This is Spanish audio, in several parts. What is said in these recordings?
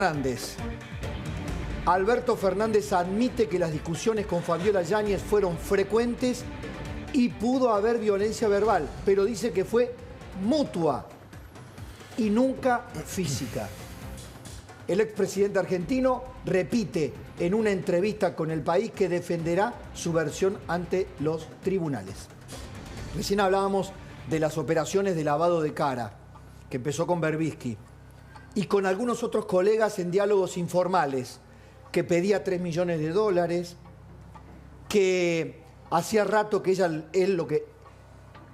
Fernández. Alberto Fernández admite que las discusiones con Fabiola Yáñez fueron frecuentes y pudo haber violencia verbal, pero dice que fue mutua y nunca física. El expresidente argentino repite en una entrevista con El País que defenderá su versión ante los tribunales. Recién hablábamos de las operaciones de lavado de cara, que empezó con Berbisky, y con algunos otros colegas en diálogos informales, que pedía $3 millones, que hacía rato que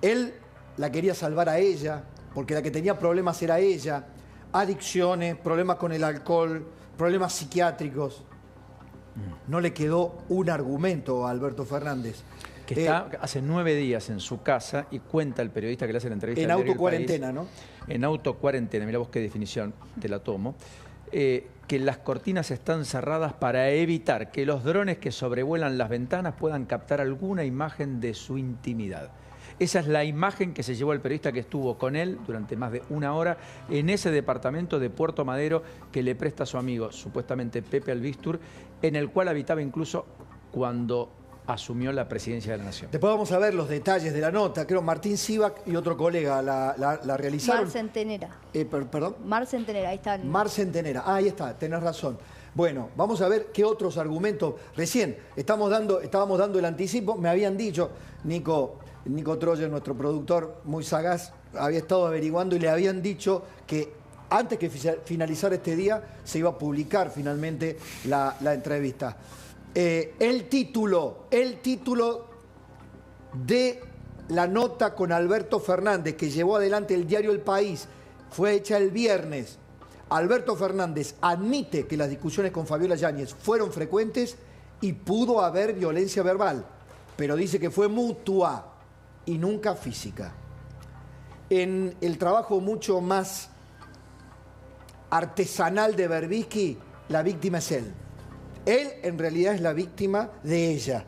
él la quería salvar a ella, porque la que tenía problemas era ella, adicciones, problemas con el alcohol, problemas psiquiátricos. No le quedó un argumento a Alberto Fernández. Que está hace 9 días en su casa y cuenta el periodista que le hace la entrevista. En autocuarentena, ¿no? En autocuarentena, mira vos qué definición, te la tomo. Que las cortinas están cerradas para evitar que los drones que sobrevuelan las ventanas puedan captar alguna imagen de su intimidad. Esa es la imagen que se llevó el periodista que estuvo con él durante más de 1 hora en ese departamento de Puerto Madero que le presta a su amigo, supuestamente Pepe Albistur, en el cual habitaba incluso cuando asumió la presidencia de la Nación. Después vamos a ver los detalles de la nota. Creo Martín Sivak y otro colega la realizaron. Mar Centenera. ¿Perdón? Mar Centenera, ahí está. Mar Centenera, ahí está, tenés razón. Bueno, vamos a ver qué otros argumentos. Recién estábamos dando el anticipo, me habían dicho, Nico Troyer, nuestro productor muy sagaz, había estado averiguando y le habían dicho que antes que finalizar este día se iba a publicar finalmente la entrevista. El título de la nota con Alberto Fernández que llevó adelante el diario El País fue hecha el viernes. Alberto Fernández admite que las discusiones con Fabiola Yáñez fueron frecuentes y pudo haber violencia verbal, pero dice que fue mutua y nunca física. En el trabajo mucho más artesanal de Berbisky, la víctima es él. Él en realidad es la víctima de ella.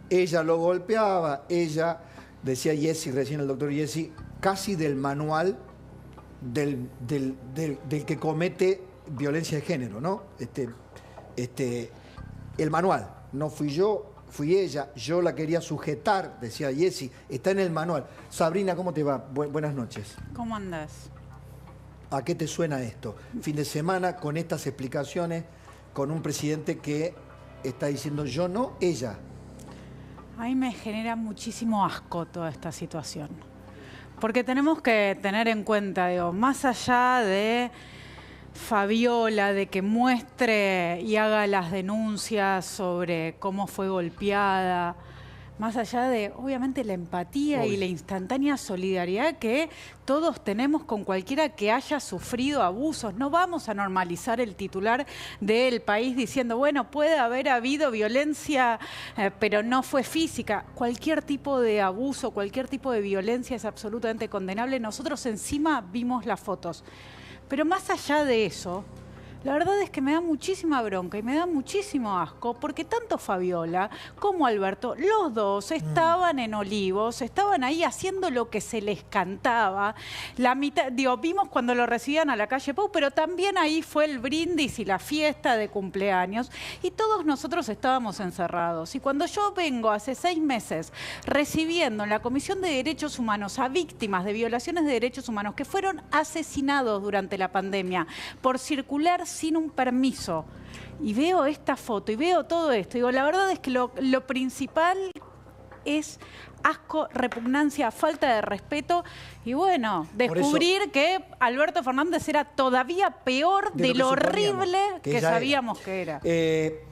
Ella lo golpeaba, ella, decía Jessy, recién el doctor Jessy, casi del manual del que comete violencia de género, ¿no? El manual, no fui yo, fui ella, yo la quería sujetar, decía Jessy, está en el manual. Sabrina, ¿cómo te va? Buenas noches. ¿Cómo andás? ¿A qué te suena esto? Fin de semana con estas explicaciones, con un presidente que está diciendo yo no, ella. A mí me genera muchísimo asco toda esta situación. Porque tenemos que tener en cuenta, digo, más allá de Fabiola, de que muestre y haga las denuncias sobre cómo fue golpeada, más allá de, obviamente, la empatía y la instantánea solidaridad que todos tenemos con cualquiera que haya sufrido abusos. No vamos a normalizar el titular del País diciendo, bueno, puede haber habido violencia, pero no fue física. Cualquier tipo de abuso, cualquier tipo de violencia es absolutamente condenable. Nosotros encima vimos las fotos. Pero más allá de eso, la verdad es que me da muchísima bronca y me da muchísimo asco porque tanto Fabiola como Alberto, los dos estaban en Olivos, estaban ahí haciendo lo que se les cantaba. La mitad, digo, vimos cuando lo recibían a la calle Pau, pero también ahí fue el brindis y la fiesta de cumpleaños y todos nosotros estábamos encerrados. Y cuando yo vengo hace 6 meses recibiendo en la Comisión de Derechos Humanos a víctimas de violaciones de derechos humanos que fueron asesinados durante la pandemia por circular sin un permiso, y veo esta foto y veo todo esto, digo, la verdad es que lo principal es asco, repugnancia, falta de respeto y bueno, descubrir que Alberto Fernández era todavía peor de lo horrible que sabíamos que era.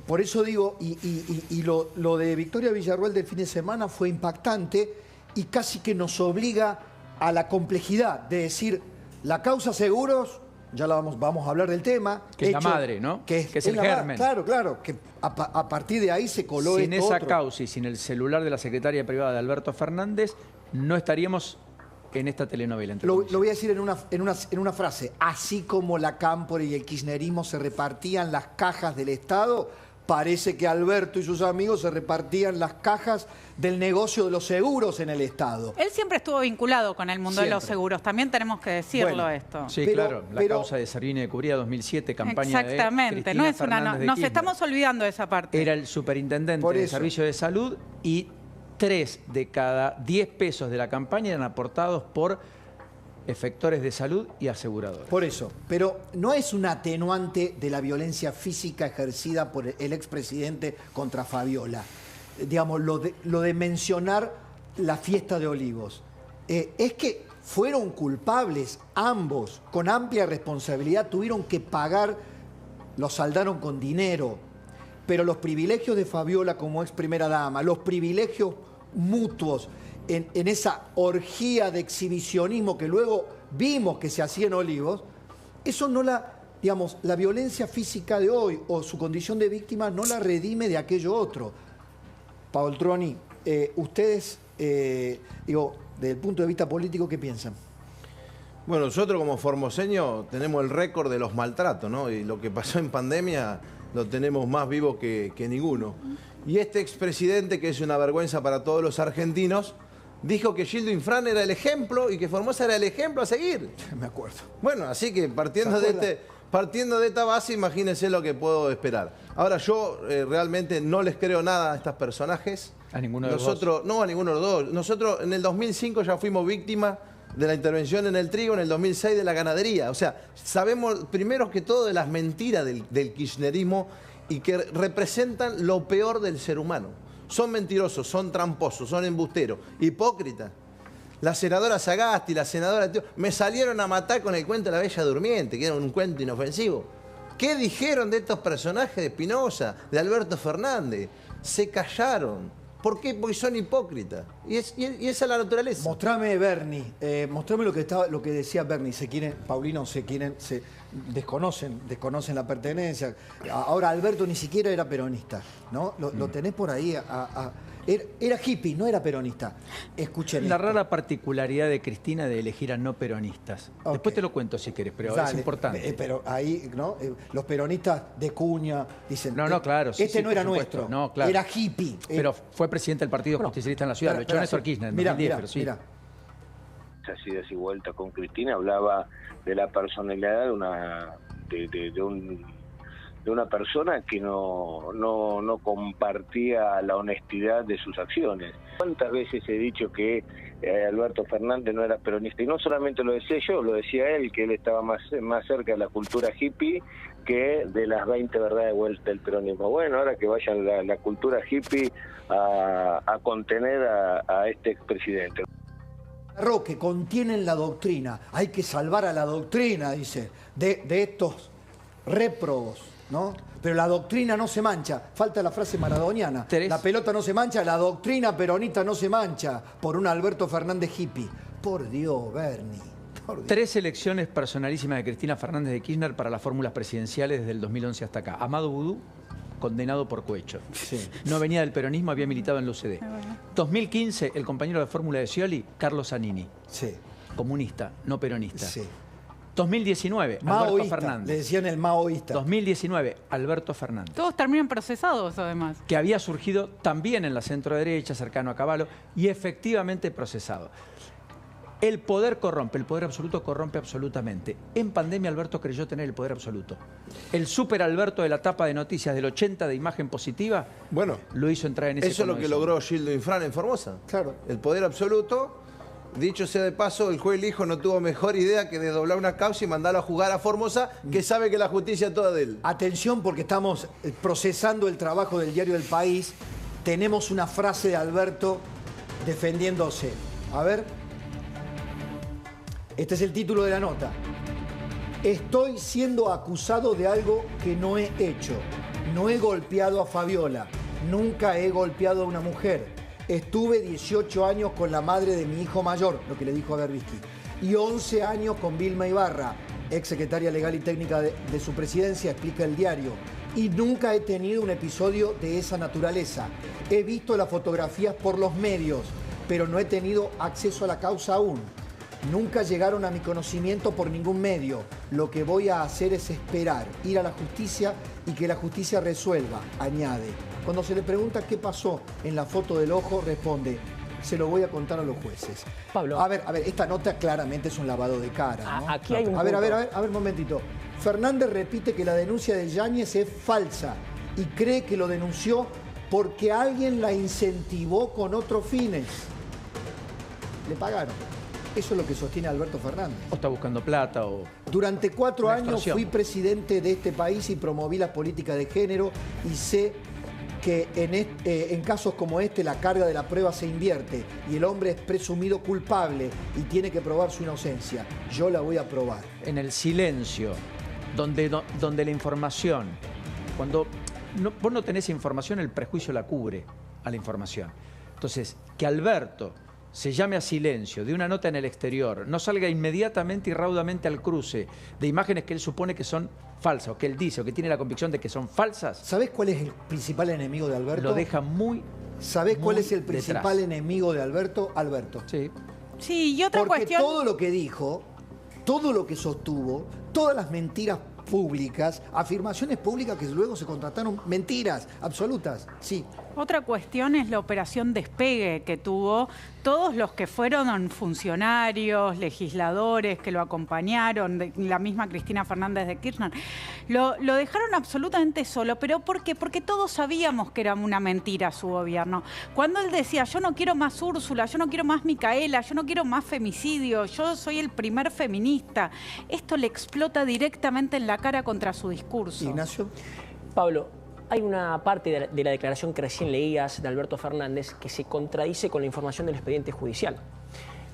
Por eso digo, y lo de Victoria Villarruel del fin de semana fue impactante y casi que nos obliga a la complejidad de decir, la causa Seguros, ya vamos a hablar del tema. Que es la madre, ¿no? Que es el germen. Claro, que a partir de ahí se coló sin esto esa otro. causa y sin el celular de la secretaria privada de Alberto Fernández, no estaríamos en esta telenovela. Lo voy a decir en una frase. Así como la Cámpora y el kirchnerismo se repartían las cajas del Estado, Parece que Alberto y sus amigos se repartían las cajas del negocio de los seguros en el Estado. Él siempre estuvo vinculado con el mundo de los Siempre. seguros, también tenemos que decirlo Bueno, esto. Sí, Pero- claro, la pero- causa de Servini de Cubría 2007, campaña Exactamente, de no Cristina es una, Fernández de nos Kirchner. estamos olvidando de esa parte. Era el superintendente Por del eso. Servicio de Salud y 3 de cada 10 pesos de la campaña eran aportados por efectores de salud y aseguradoras. Por eso, pero no es un atenuante de la violencia física ejercida por el expresidente contra Fabiola. Digamos, lo de mencionar la fiesta de Olivos. Es que fueron culpables ambos, con amplia responsabilidad, tuvieron que pagar, los saldaron con dinero, pero los privilegios de Fabiola como ex primera dama, los privilegios mutuos, en esa orgía de exhibicionismo que luego vimos que se hacía en Olivos, eso no digamos, la violencia física de hoy o su condición de víctima no la redime de aquello otro. Paoltroni, ustedes, digo, desde el punto de vista político, ¿qué piensan? Bueno, nosotros como formoseños tenemos el récord de los maltratos, ¿no? Y lo que pasó en pandemia lo tenemos más vivo que ninguno. Y este expresidente, que es una vergüenza para todos los argentinos, dijo que Gildo Infran era el ejemplo y que Formosa era el ejemplo a seguir. Me acuerdo. Bueno, así que partiendo ¿Se de esta base, imagínense lo que puedo esperar. Ahora, yo realmente no les creo nada a estos personajes. A ninguno de los Nosotros, no, a ninguno de los dos. Nosotros en el 2005 ya fuimos víctimas de la intervención en el trigo, en el 2006 de la ganadería. O sea, sabemos primero que todo de las mentiras del kirchnerismo y que representan lo peor del ser humano. Son mentirosos, son tramposos, son embusteros, hipócritas. La senadora Sagasti, la senadora... me salieron a matar con el cuento de la Bella Durmiente, que era un cuento inofensivo. ¿Qué dijeron de estos personajes de Espinosa, de Alberto Fernández? Se callaron. ¿Por qué? Porque son hipócritas. Y esa es la naturaleza. Mostrame, Bernie, mostrame lo que decía Bernie. Paulino, desconocen la pertenencia. Ahora Alberto ni siquiera era peronista, ¿no? Lo tenés por ahí. Era hippie, no era peronista. Escuchen La esto. rara particularidad de Cristina de elegir a no peronistas. Ok. Después te lo cuento si querés, pero es Dale, importante. pero ahí, ¿no? Los peronistas de cuña dicen... No, claro. sí, Este sí, no por era supuesto. nuestro, No, claro. era hippie. Pero fue presidente del Partido Justicialista en la ciudad. Lo echó Néstor Kirchner en 2010, pero sí. Mira. Así de vuelta con Cristina, hablaba de la personalidad de una persona que no compartía la honestidad de sus acciones. ¿Cuántas veces he dicho que Alberto Fernández no era peronista? Y no solamente lo decía yo, lo decía él, que él estaba más cerca de la cultura hippie que de las 20 verdades de vuelta del peronismo. Bueno, ahora que vayan la cultura hippie a contener a este expresidente. Que contienen la doctrina. Hay que salvar a la doctrina, dice, de estos réprobos, ¿no? Pero la doctrina no se mancha. Falta la frase maradoniana. La pelota no se mancha, la doctrina peronista no se mancha por un Alberto Fernández hippie. Por Dios, Bernie. Por Dios. 3 elecciones personalísimas de Cristina Fernández de Kirchner para las fórmulas presidenciales desde el 2011 hasta acá. Amado Vudú, condenado por cohecho. Sí. No venía del peronismo, había militado en la UCD. 2015, el compañero de fórmula de Scioli, Carlos Zanini. Sí. Comunista, no peronista. Sí. 2019, Alberto Maoísta, Fernández. le decían el maoísta. 2019, Alberto Fernández. Todos terminan procesados, además. Que había surgido también en la centro-derecha, cercano a Cavallo, y efectivamente procesado. El poder corrompe, el poder absoluto corrompe absolutamente. En pandemia Alberto creyó tener el poder absoluto. El super Alberto de la tapa de noticias del 80 de imagen positiva, Bueno, lo hizo entrar en ese eso es lo cono que de logró Gildo Infran en Formosa. Claro. El poder absoluto. Dicho sea de paso, el juez Lijo no tuvo mejor idea que desdoblar una causa y mandarlo a jugar a Formosa, que sabe que la justicia es toda de él. Atención, porque estamos procesando el trabajo del diario El País. Tenemos una frase de Alberto defendiéndose. A ver. Este es el título de la nota. Estoy siendo acusado de algo que no he hecho. No he golpeado a Fabiola. Nunca he golpeado a una mujer. Estuve 18 años con la madre de mi hijo mayor, lo que le dijo a Berbisky, y 11 años con Vilma Ibarra, ex secretaria legal y técnica de su presidencia, explica el diario. Y nunca he tenido un episodio de esa naturaleza. He visto las fotografías por los medios, pero no he tenido acceso a la causa aún. Nunca llegaron a mi conocimiento por ningún medio. Lo que voy a hacer es esperar, ir a la justicia y que la justicia resuelva, añade. Cuando se le pregunta qué pasó en la foto del ojo, responde: se lo voy a contar a los jueces. Pablo. A ver, esta nota claramente es un lavado de cara, ¿no? Aquí hay un a ver, punto. un momentito. Fernández repite que la denuncia de Yáñez es falsa y cree que lo denunció porque alguien la incentivó con otros fines. Le pagaron. Eso es lo que sostiene Alberto Fernández. O está buscando plata o... Durante 4 una años extorsión. fui presidente de este país y promoví las políticas de género y sé que en casos como este la carga de la prueba se invierte y el hombre es presumido culpable y tiene que probar su inocencia. Yo la voy a probar. En el silencio, donde la información, cuando vos no tenés información, el prejuicio la cubre a la información. Entonces, que Alberto se llame a silencio de una nota en el exterior, no salga inmediatamente y raudamente al cruce de imágenes que él supone que son falsas, o que él dice, o que tiene la convicción de que son falsas, ¿Sabés cuál es el principal enemigo de Alberto? lo deja muy... ¿Sabés cuál muy es el principal detrás. enemigo de Alberto? Alberto. Sí. Sí, y otra Porque cuestión... todo lo que dijo, todo lo que sostuvo, todas las mentiras públicas, afirmaciones públicas que luego se contrataron, mentiras absolutas, sí. Otra cuestión es la operación despegue que tuvo todos los que fueron funcionarios, legisladores que lo acompañaron, la misma Cristina Fernández de Kirchner. Lo dejaron absolutamente solo, ¿pero por qué? Porque todos sabíamos que era una mentira su gobierno. Cuando él decía, yo no quiero más Úrsula, yo no quiero más Micaela, yo no quiero más femicidio, yo soy el primer feminista, esto le explota directamente en la cara contra su discurso. Ignacio. Pablo, hay una parte de la declaración que recién leías de Alberto Fernández que se contradice con la información del expediente judicial.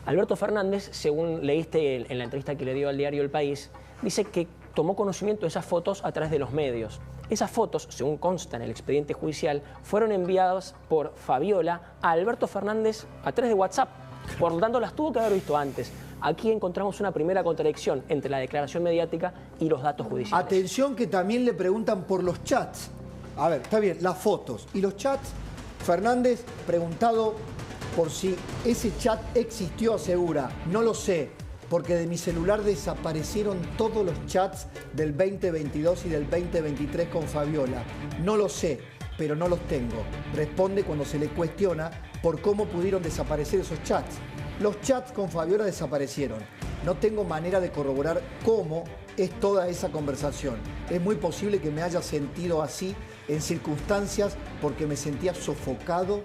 Alberto Fernández, según leíste en la entrevista que le dio al diario El País, dice que tomó conocimiento de esas fotos a través de los medios. Esas fotos, según consta en el expediente judicial, fueron enviadas por Fabiola a Alberto Fernández a través de WhatsApp. Por lo tanto, las tuvo que haber visto antes. Aquí encontramos una primera contradicción entre la declaración mediática y los datos judiciales. Atención que también le preguntan por los chats. A ver, está bien, las fotos y los chats. Fernández, preguntado por si ese chat existió, asegura: no lo sé, porque de mi celular desaparecieron todos los chats del 2022 y del 2023 con Fabiola. No lo sé, pero no los tengo. Responde cuando se le cuestiona por cómo pudieron desaparecer esos chats. Los chats con Fabiola desaparecieron. No tengo manera de corroborar cómo es toda esa conversación. Es muy posible que me haya sentido así en circunstancias porque me sentía sofocado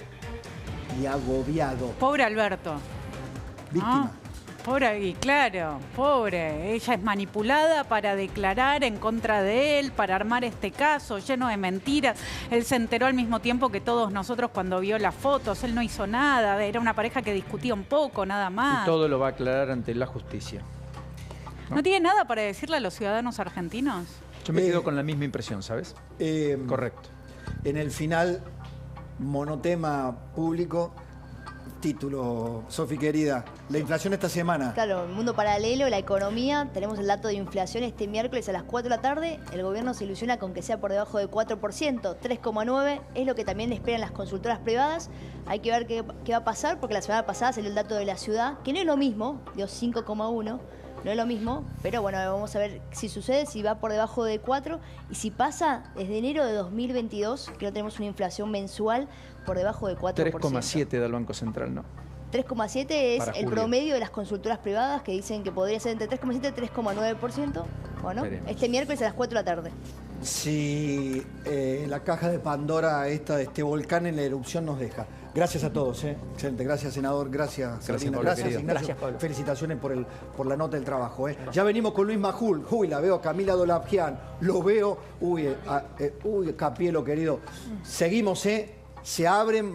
y agobiado. Pobre Alberto. Víctima. Pobre, y claro, pobre. Ella es manipulada para declarar en contra de él, para armar este caso lleno de mentiras. Él se enteró al mismo tiempo que todos nosotros cuando vio las fotos. Él no hizo nada, era una pareja que discutía un poco, nada más. Y todo lo va a aclarar ante la justicia. ¿No tiene nada para decirle a los ciudadanos argentinos? Yo me quedo con la misma impresión, ¿sabes? Correcto. En el final, monotema público, título, Sofi querida, la inflación esta semana. Claro, el mundo paralelo, la economía, tenemos el dato de inflación este miércoles a las 4 de la tarde. El gobierno se ilusiona con que sea por debajo del 4%, 3,9%, es lo que también esperan las consultoras privadas. Hay que ver qué va a pasar, porque la semana pasada salió el dato de la ciudad, que no es lo mismo, dio 5,1%. No es lo mismo, pero bueno, vamos a ver si sucede, si va por debajo de 4 y si pasa desde enero de 2022, que no tenemos una inflación mensual por debajo de 4%. 3,7 del Banco Central, ¿no? 3,7 es Para el julio. promedio de las consultoras privadas que dicen que podría ser entre 3,7 y 3,9%. Bueno, Veremos. este miércoles a las 4 de la tarde. Si la caja de Pandora esta de este volcán en la erupción nos deja. Gracias a todos, excelente. Gracias, senador. Gracias, Sabrina. Pablo, Gracias, querido. Ignacio. Gracias, Pablo. Felicitaciones por la nota del trabajo. Ya venimos con Luis Majul. Uy, la veo a Camila Dolapjian. Lo veo. Uy, Capielo, querido. Seguimos, se abren